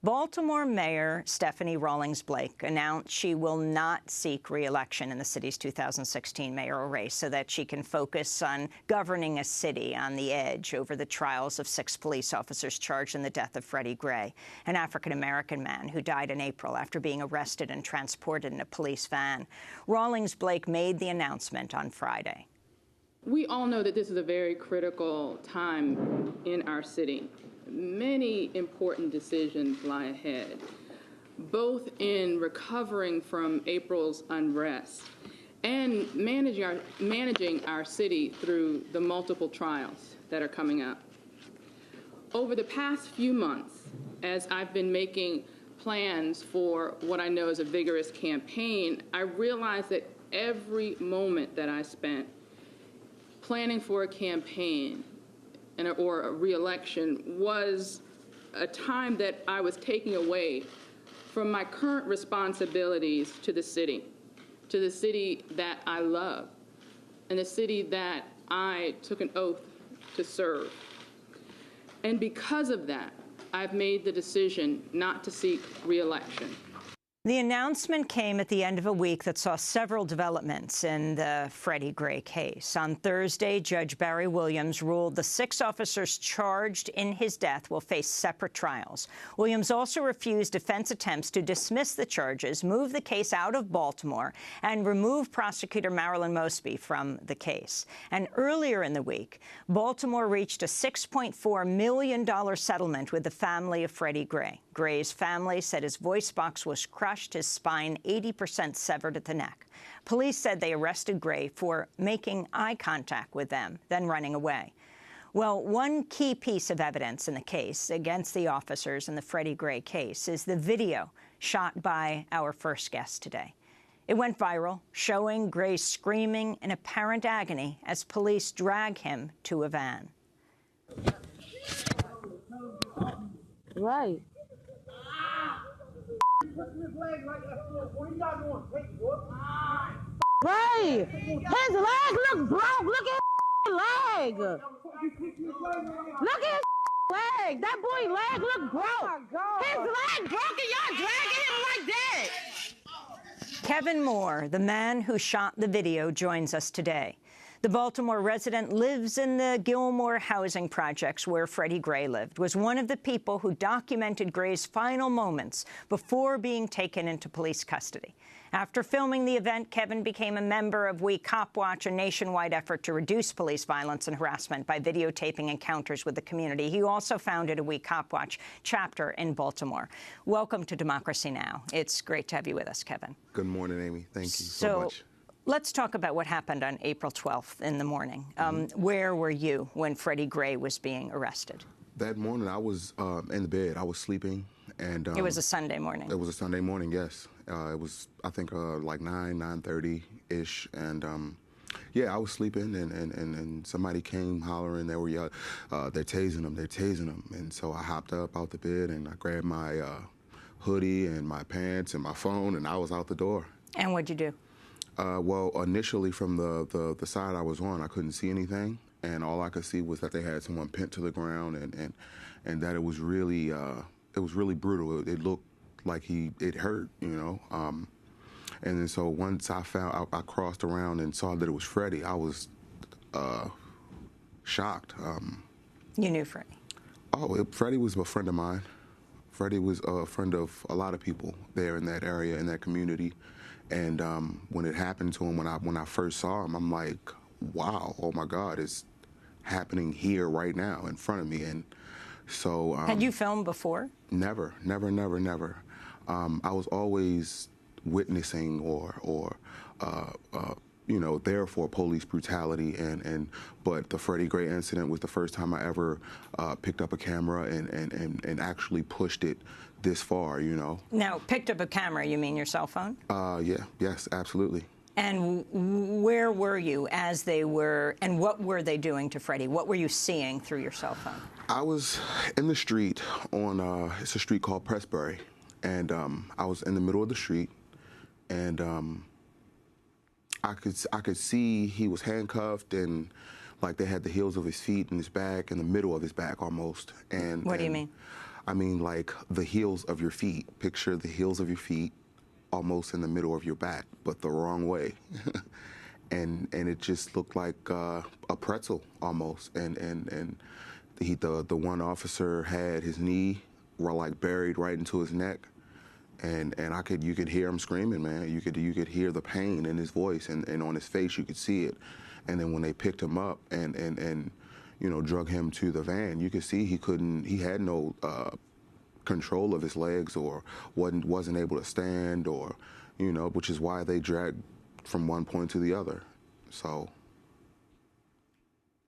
Baltimore Mayor Stephanie Rawlings-Blake announced she will not seek re-election in the city's 2016 mayoral race so that she can focus on governing a city on the edge over the trials of 6 police officers charged in the death of Freddie Gray, an African-American man who died in April after being arrested and transported in a police van. Rawlings-Blake made the announcement on Friday. We all know that this is a very critical time in our city. Many important decisions lie ahead, both in recovering from April's unrest and managing our city through the multiple trials that are coming up. Over the past few months, as I've been making plans for what I know is a vigorous campaign, I realized that every moment that I spent planning for a campaign or a re-election was a time that I was taking away from my current responsibilities to the city that I love, and the city that I took an oath to serve. And because of that, I've made the decision not to seek re-election. The announcement came at the end of a week that saw several developments in the Freddie Gray case. On Thursday, Judge Barry Williams ruled the 6 officers charged in his death will face separate trials. Williams also refused defense attempts to dismiss the charges, move the case out of Baltimore, and remove prosecutor Marilyn Mosby from the case. And earlier in the week, Baltimore reached a $6.4 million settlement with the family of Freddie Gray. Gray's family said his voice box was crushed, his spine 80% severed at the neck. Police said they arrested Gray for making eye contact with them, then running away. Well, one key piece of evidence in the case against the officers in the Freddie Gray case is the video shot by our first guest today. It went viral, showing Gray screaming in apparent agony as police drag him to a van. Right. Right. His leg look broke. Look at his leg. Look at his leg. That boy leg look broke. His leg broke and y'all dragging him like that. Kevin Moore, the man who shot the video, joins us today. The Baltimore resident lives in the Gilmor housing projects where Freddie Gray lived, was one of the people who documented Gray's final moments before being taken into police custody. After filming the event, Kevin became a member of WeCopwatch, a nationwide effort to reduce police violence and harassment by videotaping encounters with the community. He also founded a WeCopwatch chapter in Baltimore. Welcome to Democracy Now! It's great to have you with us, Kevin. Good morning, Amy. Thank you so much. Let's talk about what happened on April 12th in the morning. Where were you when Freddie Gray was being arrested? That morning, I was in the bed. I was sleeping, and it was a Sunday morning. It was a Sunday morning, yes. It was, I think, like 9:30-ish, and yeah, I was sleeping, and somebody came hollering. They were yelling, "They're tasing him! They're tasing him!" And so I hopped up out the bed and I grabbed my hoodie and my pants and my phone, and I was out the door. And what'd you do? Well, initially from the side I was on, I couldn't see anything, and all I could see was that they had someone pinned to the ground, and that it was really brutal. It looked like it hurt, you know. And then so once I crossed around and saw that it was Freddie, I was shocked. You knew Freddie? Oh, Freddie was a friend of mine. Freddie was a friend of a lot of people there in that area, in that community. And when it happened to him, when I first saw him, I'm like, wow, oh my God, it's happening here right now in front of me. And so had you filmed before? Never. I was always witnessing or you know, there for police brutality, but the Freddie Gray incident was the first time I ever picked up a camera and actually pushed it this far, you know. Now, picked up a camera, you mean your cell phone? Yes, absolutely. And where were you as they were, and what were they doing to Freddie? What were you seeing through your cell phone? I was in the street on, it's a street called Pressbury, and I was in the middle of the street, and I could see he was handcuffed, and like they had the heels of his feet and his back in the middle of his back almost. And what do you mean? I mean, like the heels of your feet. Picture the heels of your feet almost in the middle of your back, but the wrong way. and it just looked like a pretzel almost. And the one officer had his knee like buried right into his neck. And you could hear him screaming, man. You could hear the pain in his voice, and on his face you could see it. And then when they picked him up and you know, drug him to the van, you could see he had no control of his legs, or wasn't able to stand, or, you know, which is why they dragged from one point to the other. So.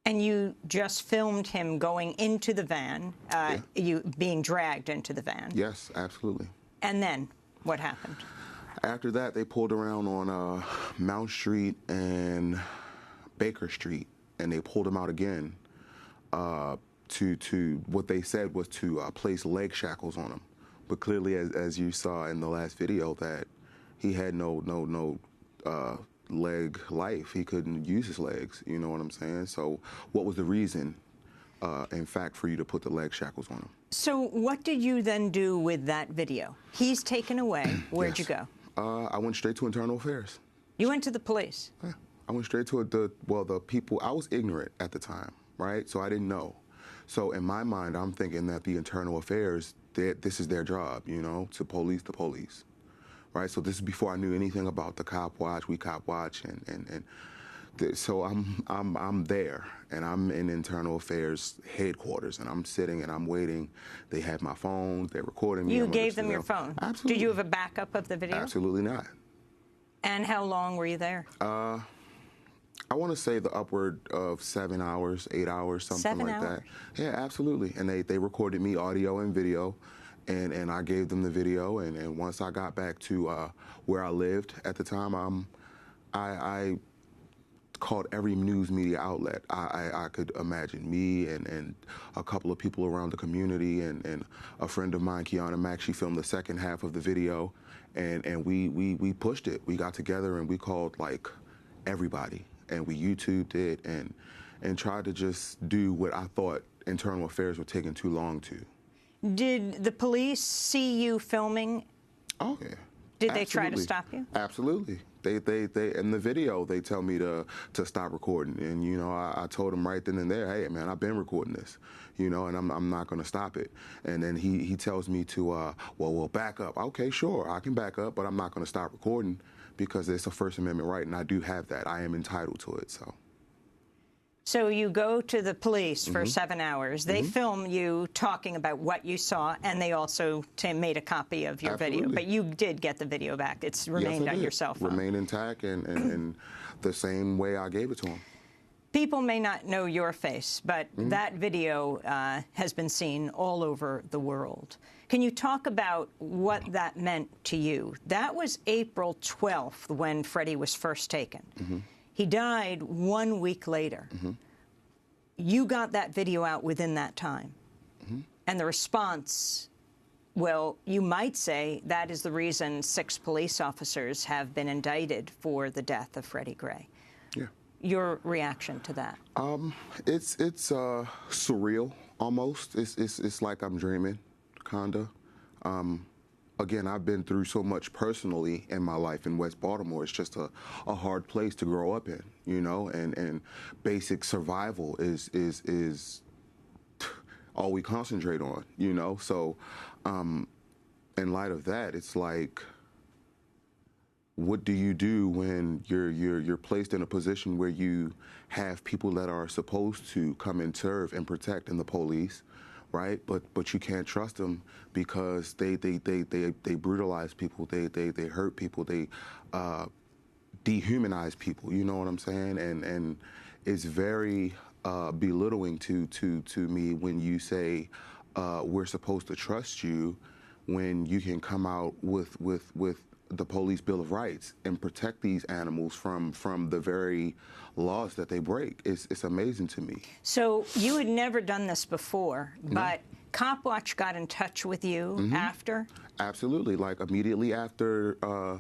And you just filmed him going into the van, Yeah. you being dragged into the van. Yes, absolutely. And then what happened? After that, they pulled around on Mount Street and Baker Street, and they pulled him out again to what they said was to place leg shackles on him. But clearly, as you saw in the last video, that he had no leg life. He couldn't use his legs. You know what I'm saying? So what was the reason, in fact, for you to put the leg shackles on him? So what did you then do with that video? He's taken away. Where'd you go? I went straight to Internal Affairs. You went to the police? Yeah. I went straight to the people. I was ignorant at the time, right? So I didn't know. So in my mind, I'm thinking that the Internal Affairs, this is their job, you know, to police the police, right? So this is before I knew anything about the WeCopwatch, so I'm there, and I'm in Internal Affairs headquarters, and I'm sitting and I'm waiting. They have my phone. They're recording me. You gave them your phone? Absolutely. Did you have a backup of the video? Absolutely not. And how long were you there? I want to say the upward of 7 hours, 8 hours, something like that. Yeah, absolutely. And they recorded me audio and video, and I gave them the video. And once I got back to where I lived at the time, I called every news media outlet I could imagine. Me and a couple of people around the community, and a friend of mine, Kiana Mack, she filmed the second half of the video, and we pushed it. We got together and we called like everybody, and we YouTubed it and tried to just do what I thought Internal Affairs were taking too long to. Did the police see you filming? Oh yeah. Did they try to stop you? Absolutely. They in the video they tell me to stop recording, and you know I told them right then and there, hey man, I've been recording this, you know, and I'm not going to stop it. And then he tells me to well back up. Okay, sure, I can back up, but I'm not going to stop recording because it's a First Amendment right, and I do have that. I am entitled to it. So you go to the police for 7 hours. They film you talking about what you saw, and they also made a copy of your video. But you did get the video back. It's remained on your cell phone. Remained intact and the same way I gave it to him. People may not know your face, but that video has been seen all over the world. Can you talk about what that meant to you? That was April 12th when Freddie was first taken. He died 1 week later. You got that video out within that time. And the response, well, you might say that is the reason 6 police officers have been indicted for the death of Freddie Gray. Yeah. Your reaction to that? It's surreal almost. It's like I'm dreaming, kinda. Again, I've been through so much personally in my life in West Baltimore. It's just a hard place to grow up in, you know, and basic survival is all we concentrate on, you know. So in light of that, it's like, what do you do when you're placed in a position where you have people that are supposed to come and serve and protect in the police, right? But you can't trust them because they brutalize people, they hurt people, they dehumanize people. You know what I'm saying? And it's very belittling to me when you say we're supposed to trust you when you can come out with the Police Bill of Rights and protect these animals from the very laws that they break. It's amazing to me. So you had never done this before, but WeCopwatch got in touch with you after? Absolutely. Like immediately after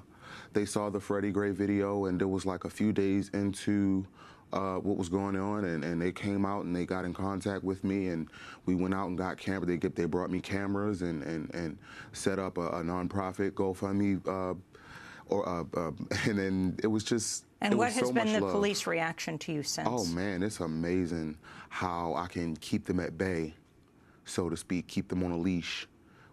they saw the Freddie Gray video, and there was like a few days into what was going on, and they came out and they got in contact with me, and we went out and got cameras. They brought me cameras and set up a nonprofit GoFundMe, and then it was just. And what has been the police reaction to you since? Oh man, it's amazing how I can keep them at bay, so to speak, keep them on a leash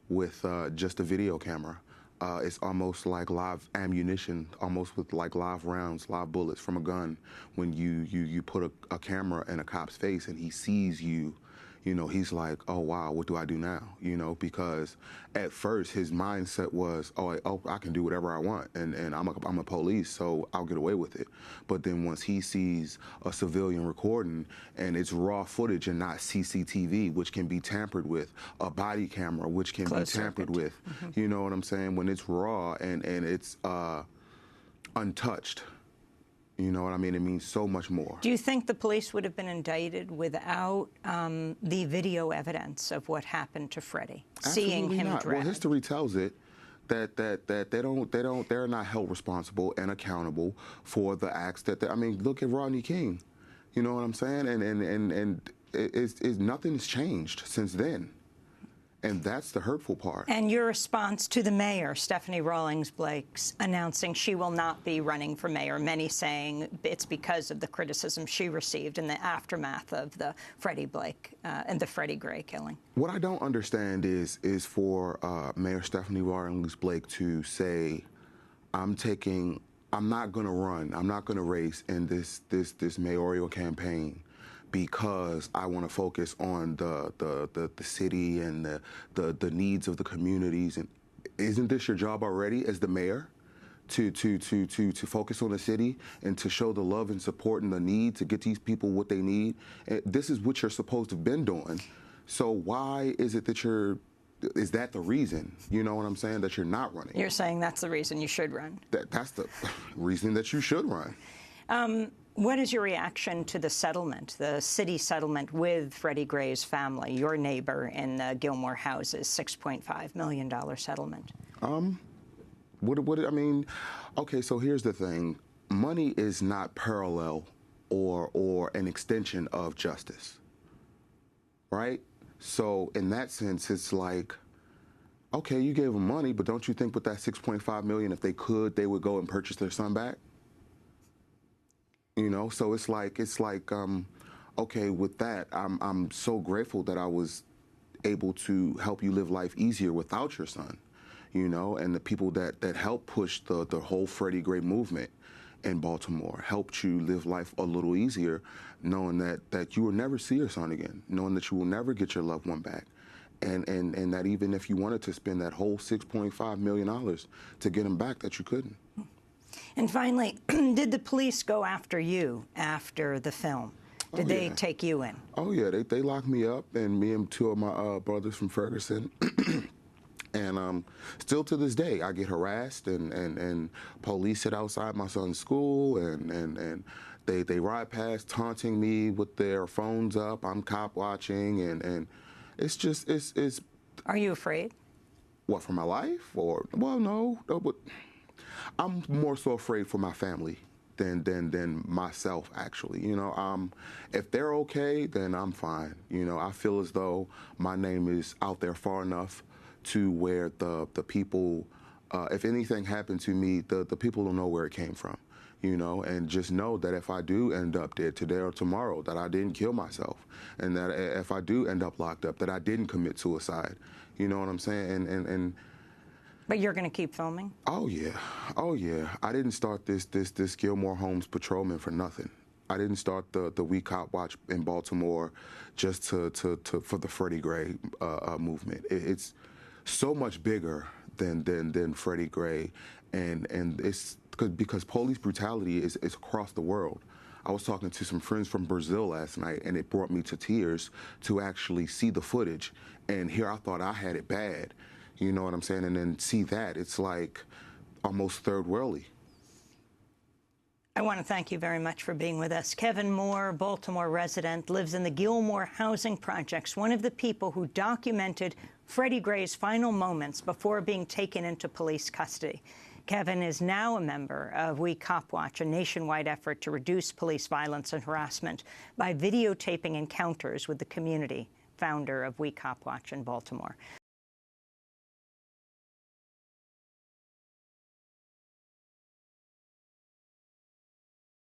with just a video camera. It's almost like live ammunition, almost with like live rounds, live bullets from a gun. When you put a camera in a cop's face and he sees you, you know, he's like, oh wow, what do I do now? You know, because at first his mindset was, oh, I can do whatever I want, and I'm a police, so I'll get away with it. But then once he sees a civilian recording and it's raw footage and not CCTV, which can be tampered with, a body camera, which can be tampered with, you know what I'm saying? When it's raw and it's untouched. You know what I mean? It means so much more. Do you think the police would have been indicted without the video evidence of what happened to Freddie? Absolutely seeing him not. dragged? Well, history tells it that they're not held responsible and accountable for the acts that I mean, look at Rodney King. You know what I'm saying? And nothing's changed since then. And that's the hurtful part. And your response to the mayor, Stephanie Rawlings-Blake, announcing she will not be running for mayor, many saying it's because of the criticism she received in the aftermath of the Freddie Gray killing. What I don't understand is for Mayor Stephanie Rawlings-Blake to say, I'm not going to run, I'm not going to race in this mayoral campaign, because I want to focus on the city and the needs of the communities. And isn't this your job already as the mayor, to focus on the city and to show the love and support and the need to get these people what they need? And this is what you're supposed to have been doing. So why is it that is that the reason, you know what I'm saying, that you're not running? You're saying that's the reason you should run. That's the reason that you should run. What is your reaction to the settlement, the city settlement with Freddie Gray's family, your neighbor in the Gilmor houses, $6.5 million settlement? I mean, okay, so here's the thing. Money is not parallel or an extension of justice, right? So in that sense, it's like, okay, you gave them money, but don't you think with that $6.5 million, if they could, they would go and purchase their son back? You know, so it's like, okay, with that, I'm so grateful that I was able to help you live life easier without your son, you know, and the people that helped push the whole Freddie Gray movement in Baltimore helped you live life a little easier, knowing that you will never see your son again, knowing that you will never get your loved one back. And that even if you wanted to spend that whole $6.5 million to get him back, that you couldn't. And finally, did the police go after you after the film? Did they take you in? Oh, yeah. They locked me up, and me and two of my brothers from Ferguson. And still to this day, I get harassed, and police sit outside my son's school, and they ride past taunting me with their phones up. I'm cop watching, and it's just, it's... Are you afraid? What, for my life? Or, well, no, but... I'm more so afraid for my family than myself, actually. You know, if they're okay, then I'm fine. You know, I feel as though my name is out there far enough to where the people, if anything happened to me, the people will know where it came from. You know, and just know that if I do end up dead today or tomorrow, that I didn't kill myself, and that if I do end up locked up, that I didn't commit suicide. You know what I'm saying? And But you're going to keep filming? Oh, yeah. Oh, yeah. I didn't start this Gilmor Homes patrolman for nothing. I didn't start the WeCopwatch in Baltimore just for the Freddie Gray movement. It's so much bigger than Freddie Gray, and it's because police brutality is across the world. I was talking to some friends from Brazil last night, and it brought me to tears to actually see the footage. And here I thought I had it bad. You know what I'm saying? And then see that, it's like almost third worldly. I want to thank you very much for being with us. Kevin Moore, Baltimore resident, lives in the Gilmor housing projects, one of the people who documented Freddie Gray's final moments before being taken into police custody. Kevin is now a member of WeCopwatch, a nationwide effort to reduce police violence and harassment by videotaping encounters with the community, founder of WeCopwatch in Baltimore.